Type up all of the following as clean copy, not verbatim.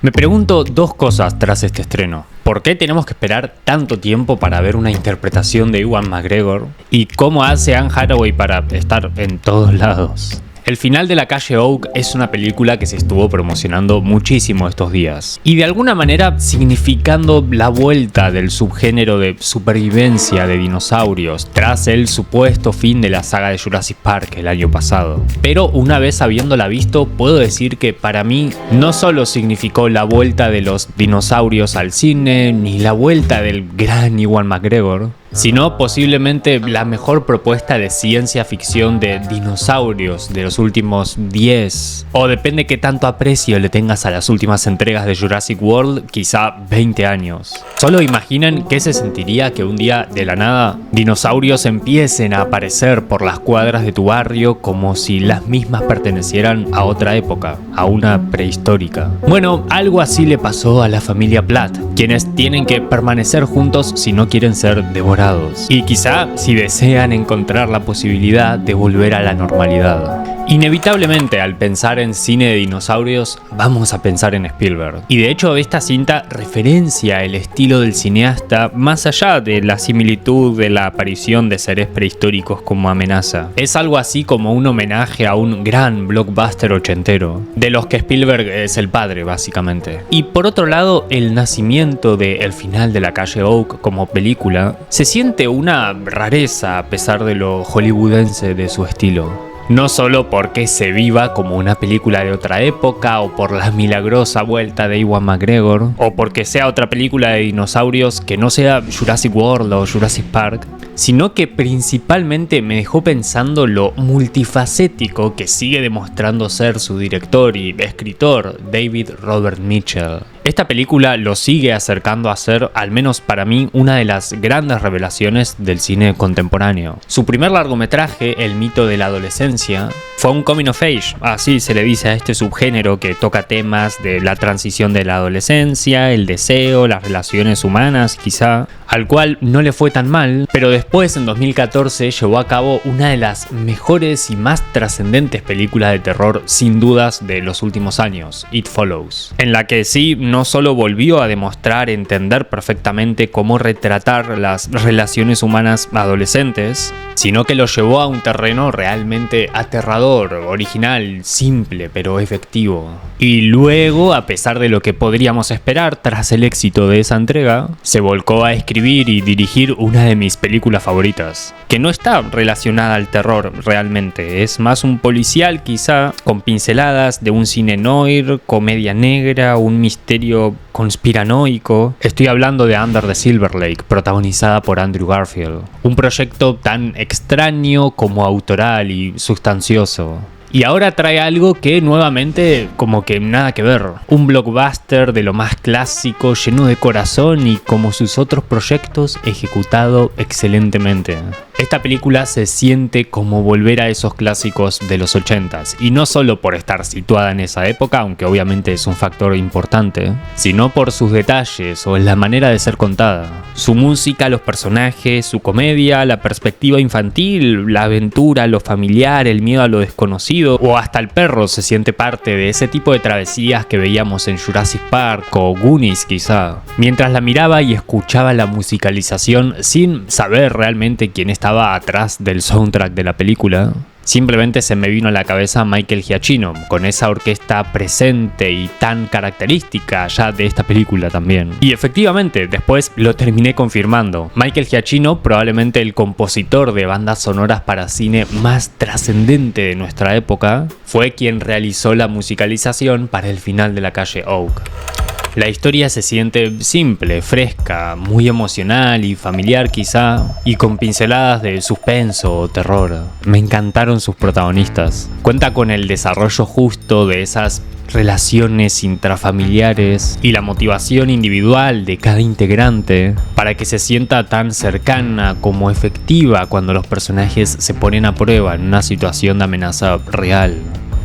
Me pregunto dos cosas tras este estreno. ¿Por qué tenemos que esperar tanto tiempo para ver una interpretación de Ewan McGregor? ¿Y cómo hace Anne Hathaway para estar en todos lados? El final de La Calle Oak es una película que se estuvo promocionando muchísimo estos días y de alguna manera significando la vuelta del subgénero de supervivencia de dinosaurios tras el supuesto fin de la saga de Jurassic Park el año pasado. Pero una vez habiéndola visto, puedo decir que para mí no solo significó la vuelta de los dinosaurios al cine ni la vuelta del gran Ewan McGregor, sino posiblemente la mejor propuesta de ciencia ficción de dinosaurios de los últimos 10, o depende qué tanto aprecio le tengas a las últimas entregas de Jurassic World, quizá 20 años. Solo imaginen qué se sentiría que un día de la nada dinosaurios empiecen a aparecer por las cuadras de tu barrio como si las mismas pertenecieran a otra época, a una prehistórica. Bueno, algo así le pasó a la familia Platt, quienes tienen que permanecer juntos si no quieren ser devorados. Y quizá si desean encontrar la posibilidad de volver a la normalidad. Inevitablemente, al pensar en cine de dinosaurios, vamos a pensar en Spielberg. Y de hecho, esta cinta referencia el estilo del cineasta más allá de la similitud de la aparición de seres prehistóricos como amenaza. Es algo así como un homenaje a un gran blockbuster ochentero, de los que Spielberg es el padre, básicamente. Y por otro lado, el nacimiento de El final de La Calle Oak como película se siente una rareza a pesar de lo hollywoodense de su estilo. No solo porque se viva como una película de otra época o por la milagrosa vuelta de Ewan McGregor o porque sea otra película de dinosaurios que no sea Jurassic World o Jurassic Park, sino que principalmente me dejó pensando lo multifacético que sigue demostrando ser su director y escritor David Robert Mitchell. Esta película lo sigue acercando a ser, al menos para mí, una de las grandes revelaciones del cine contemporáneo. Su primer largometraje, El mito de la adolescencia, fue un coming of age, así se le dice a este subgénero que toca temas de la transición de la adolescencia, el deseo, las relaciones humanas quizá, al cual no le fue tan mal, pero después en 2014 llevó a cabo una de las mejores y más trascendentes películas de terror sin dudas de los últimos años, It Follows, en la que sí no solo volvió a demostrar entender perfectamente cómo retratar las relaciones humanas adolescentes, sino que lo llevó a un terreno realmente aterrador, original, simple pero efectivo. Y luego, a pesar de lo que podríamos esperar tras el éxito de esa entrega, se volcó a escribir y dirigir una de mis películas favoritas, que no está relacionada al terror realmente, es más un policial quizá, con pinceladas de un cine noir, comedia negra, un misterio conspiranoico. Estoy hablando de Under the Silver Lake, protagonizada por Andrew Garfield, un proyecto tan extraño como autoral y sustancioso. Y ahora trae algo que nuevamente como que nada que ver. Un blockbuster de lo más clásico, lleno de corazón y como sus otros proyectos, ejecutado excelentemente. Esta película se siente como volver a esos clásicos de los 80s, y no solo por estar situada en esa época, aunque obviamente es un factor importante, sino por sus detalles o la manera de ser contada. Su música, los personajes, su comedia, la perspectiva infantil, la aventura, lo familiar, el miedo a lo desconocido, o hasta el perro se siente parte de ese tipo de travesías que veíamos en Jurassic Park o Goonies quizá. Mientras la miraba y escuchaba la musicalización sin saber realmente quién estaba atrás del soundtrack de la película, simplemente se me vino a la cabeza Michael Giacchino, con esa orquesta presente y tan característica ya de esta película también. Y efectivamente, después lo terminé confirmando. Michael Giacchino, probablemente el compositor de bandas sonoras para cine más trascendente de nuestra época, fue quien realizó la musicalización para El final de La Calle Oak. La historia se siente simple, fresca, muy emocional y familiar quizá, y con pinceladas de suspenso o terror. Me encantaron sus protagonistas. Cuenta con el desarrollo justo de esas relaciones intrafamiliares y la motivación individual de cada integrante para que se sienta tan cercana como efectiva cuando los personajes se ponen a prueba en una situación de amenaza real.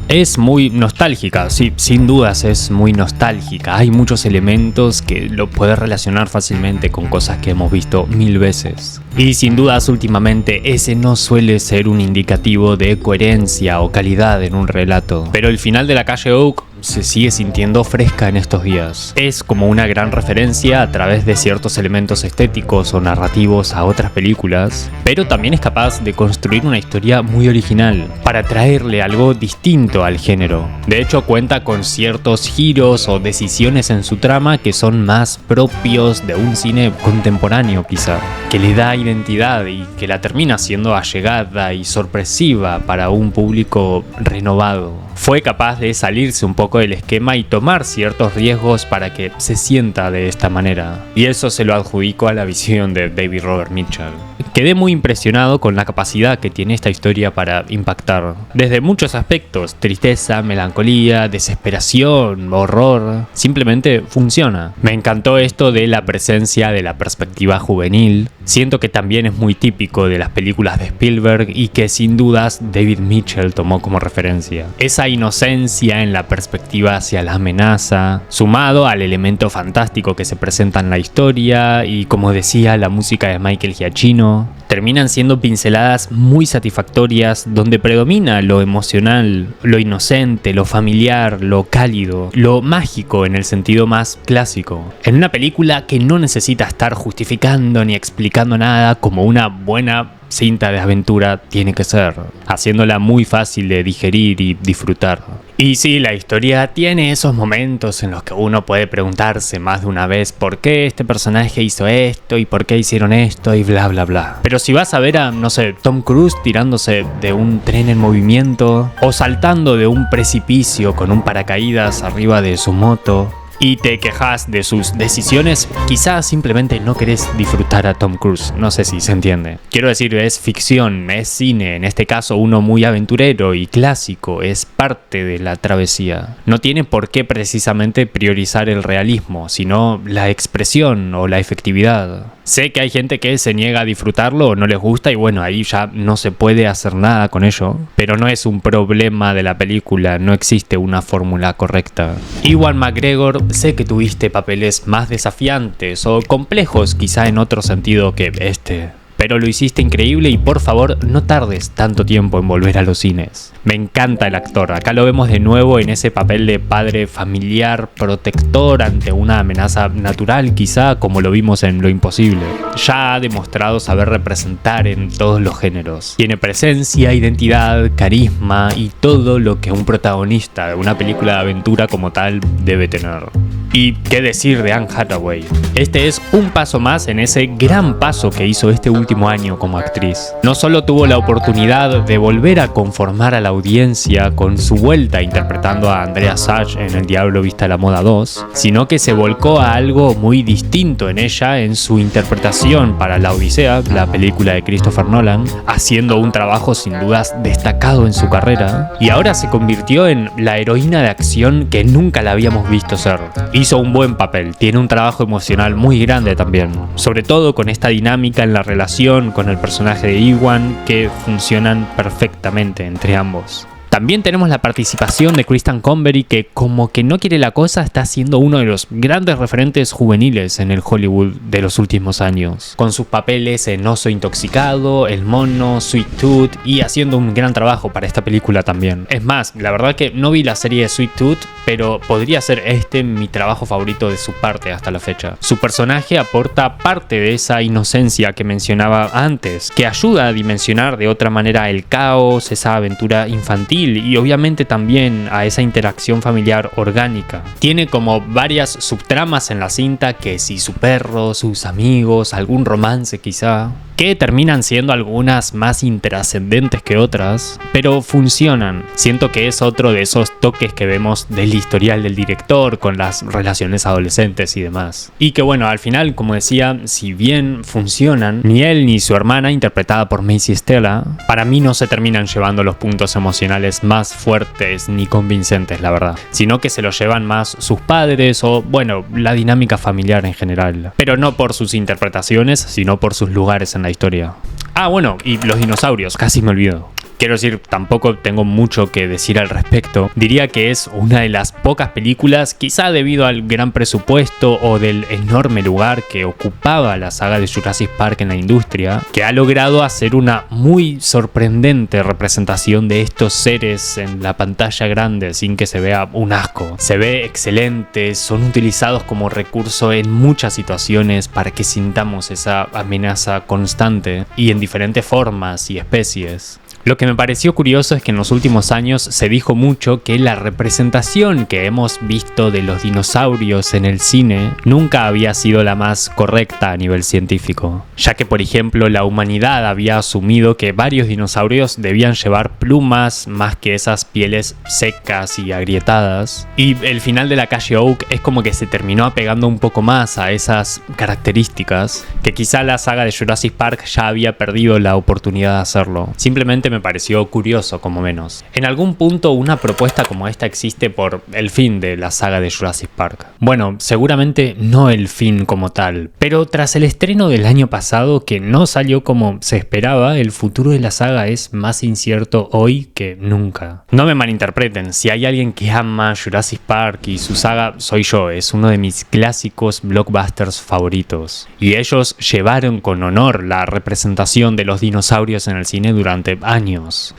Es muy nostálgica, sí, sin dudas es muy nostálgica. Hay muchos elementos que lo puedes relacionar fácilmente con cosas que hemos visto 1000 veces. Y sin dudas últimamente ese no suele ser un indicativo de coherencia o calidad en un relato. Pero El final de La Calle Oak se sigue sintiendo fresca en estos días. Es como una gran referencia a través de ciertos elementos estéticos o narrativos a otras películas, pero también es capaz de construir una historia muy original para traerle algo distinto al género. De hecho, cuenta con ciertos giros o decisiones en su trama que son más propios de un cine contemporáneo quizá, que le da identidad y que la termina siendo allegada y sorpresiva para un público renovado. Fue capaz de salirse un poco del esquema y tomar ciertos riesgos para que se sienta de esta manera. Y eso se lo adjudico a la visión de David Robert Mitchell. Quedé muy impresionado con la capacidad que tiene esta historia para impactar. Desde muchos aspectos, tristeza, melancolía, desesperación, horror, simplemente funciona. Me encantó esto de la presencia de la perspectiva juvenil. Siento que también es muy típico de las películas de Spielberg y que sin dudas David Mitchell tomó como referencia. Esa inocencia en la perspectiva hacia la amenaza, sumado al elemento fantástico que se presenta en la historia y, como decía, la música de Michael Giacchino, terminan siendo pinceladas muy satisfactorias donde predomina lo emocional, lo inocente, lo familiar, lo cálido, lo mágico en el sentido más clásico. En una película que no necesita estar justificando ni explicando nada, como una buena cinta de aventura tiene que ser, haciéndola muy fácil de digerir y disfrutar. Y sí, la historia tiene esos momentos en los que uno puede preguntarse más de una vez por qué este personaje hizo esto y por qué hicieron esto y bla bla bla. Pero si vas a ver a, no sé, Tom Cruise tirándose de un tren en movimiento o saltando de un precipicio con un paracaídas arriba de su moto, y te quejas de sus decisiones, quizás simplemente no querés disfrutar a Tom Cruise. No sé si se entiende. Quiero decir, es ficción, es cine, en este caso uno muy aventurero y clásico, es parte de la travesía. No tiene por qué precisamente priorizar el realismo, sino la expresión o la efectividad. Sé que hay gente que se niega a disfrutarlo o no les gusta y bueno, ahí ya no se puede hacer nada con ello, pero no es un problema de la película, no existe una fórmula correcta. Ewan McGregor, sé que tuviste papeles más desafiantes o complejos quizá en otro sentido que este, pero lo hiciste increíble y por favor no tardes tanto tiempo en volver a los cines. Me encanta el actor, acá lo vemos de nuevo en ese papel de padre familiar, protector ante una amenaza natural quizá, como lo vimos en Lo Imposible. Ya ha demostrado saber representar en todos los géneros. Tiene presencia, identidad, carisma y todo lo que un protagonista de una película de aventura como tal debe tener. Y qué decir de Anne Hathaway. Este es un paso más en ese gran paso que hizo este último año como actriz. No solo tuvo la oportunidad de volver a conformar a la audiencia con su vuelta interpretando a Andrea Sachs en El Diablo Viste a la Moda 2, sino que se volcó a algo muy distinto en ella en su interpretación para La Odisea, la película de Christopher Nolan, haciendo un trabajo sin dudas destacado en su carrera, y ahora se convirtió en la heroína de acción que nunca la habíamos visto ser. Hizo un buen papel, tiene un trabajo emocional muy grande también, sobre todo con esta dinámica en la relación con el personaje de Ewan que funcionan perfectamente entre ambos. También tenemos la participación de Kristen Convery, que como que no quiere la cosa está siendo uno de los grandes referentes juveniles en el Hollywood de los últimos años, con sus papeles en Oso Intoxicado, El Mono, Sweet Tooth y haciendo un gran trabajo para esta película también. Es más, la verdad que no vi la serie de Sweet Tooth, pero podría ser mi trabajo favorito de su parte hasta la fecha. Su personaje aporta parte de esa inocencia que mencionaba antes, que ayuda a dimensionar de otra manera el caos, esa aventura infantil y obviamente también a esa interacción familiar orgánica. Tiene como varias subtramas en la cinta, que si su perro, sus amigos, algún romance quizá, que terminan siendo algunas más intrascendentes que otras, pero funcionan. Siento que es otro de esos toques que vemos del historial del director con las relaciones adolescentes y demás. Y que bueno, al final, como decía, si bien funcionan, ni él ni su hermana, interpretada por Macy Stella, para mí no se terminan llevando los puntos emocionales más fuertes ni convincentes, la verdad, sino que se los llevan más sus padres o, bueno, la dinámica familiar en general. Pero no por sus interpretaciones, sino por sus lugares en la historia. Ah, bueno, y los dinosaurios, casi me olvido. Quiero decir, tampoco tengo mucho que decir al respecto. Diría que es una de las pocas películas, quizá debido al gran presupuesto o del enorme lugar que ocupaba la saga de Jurassic Park en la industria, que ha logrado hacer una muy sorprendente representación de estos seres en la pantalla grande sin que se vea un asco. Se ve excelente, son utilizados como recurso en muchas situaciones para que sintamos esa amenaza constante y en diferentes formas y especies. Lo que me pareció curioso es que en los últimos años se dijo mucho que la representación que hemos visto de los dinosaurios en el cine nunca había sido la más correcta a nivel científico, ya que por ejemplo la humanidad había asumido que varios dinosaurios debían llevar plumas más que esas pieles secas y agrietadas, y el final de La Calle Oak es como que se terminó apegando un poco más a esas características que quizá la saga de Jurassic Park ya había perdido la oportunidad de hacerlo. Simplemente me pareció curioso, como menos. En algún punto una propuesta como esta existe por el fin de la saga de Jurassic Park. Bueno, seguramente no el fin como tal, pero tras el estreno del año pasado que no salió como se esperaba, el futuro de la saga es más incierto hoy que nunca. No me malinterpreten, si hay alguien que ama Jurassic Park y su saga, soy yo, es uno de mis clásicos blockbusters favoritos. Y ellos llevaron con honor la representación de los dinosaurios en el cine durante años.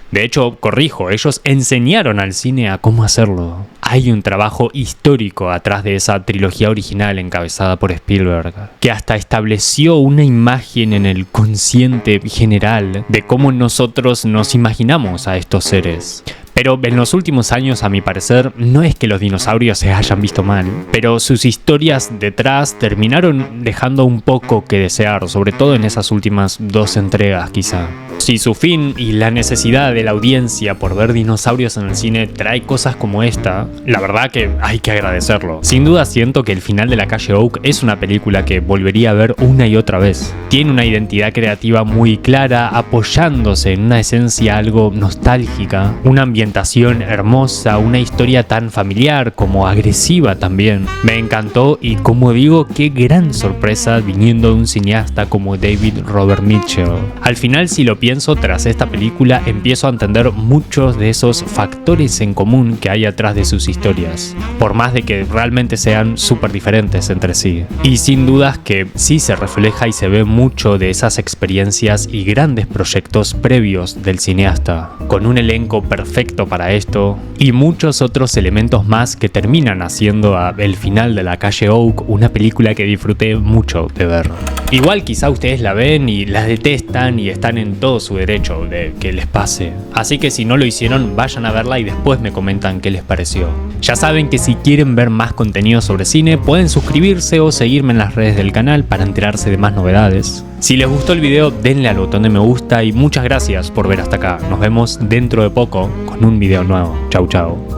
De hecho, corrijo, ellos enseñaron al cine a cómo hacerlo. Hay un trabajo histórico atrás de esa trilogía original encabezada por Spielberg, que hasta estableció una imagen en el consciente general de cómo nosotros nos imaginamos a estos seres. Pero en los últimos años, a mi parecer, no es que los dinosaurios se hayan visto mal, pero sus historias detrás terminaron dejando un poco que desear, sobre todo en esas últimas 2 entregas quizá. Si su fin y la necesidad de la audiencia por ver dinosaurios en el cine trae cosas como esta, la verdad que hay que agradecerlo. Sin duda siento que El final de La Calle Oak es una película que volvería a ver una y otra vez. Tiene una identidad creativa muy clara, apoyándose en una esencia algo nostálgica, una ambientación hermosa, una historia tan familiar como agresiva también. Me encantó y, como digo, qué gran sorpresa viniendo de un cineasta como David Robert Mitchell. Al final, si lo pienso, tras esta película empiezo a entender muchos de esos factores en común que hay atrás de sus historias, por más de que realmente sean súper diferentes entre sí. Y sin dudas que sí se refleja y se ve mucho de esas experiencias y grandes proyectos previos del cineasta, con un elenco perfecto para esto y muchos otros elementos más que terminan haciendo a El final de La Calle Oak una película que disfruté mucho de ver. Igual quizá ustedes la ven y la detestan y están en todo su derecho de que les pase. Así que si no lo hicieron, vayan a verla y después me comentan qué les pareció. Ya saben que si quieren ver más contenido sobre cine, pueden suscribirse o seguirme en las redes del canal para enterarse de más novedades. Si les gustó el video, denle al botón de me gusta y muchas gracias por ver hasta acá. Nos vemos dentro de poco con un video nuevo. Chau chau.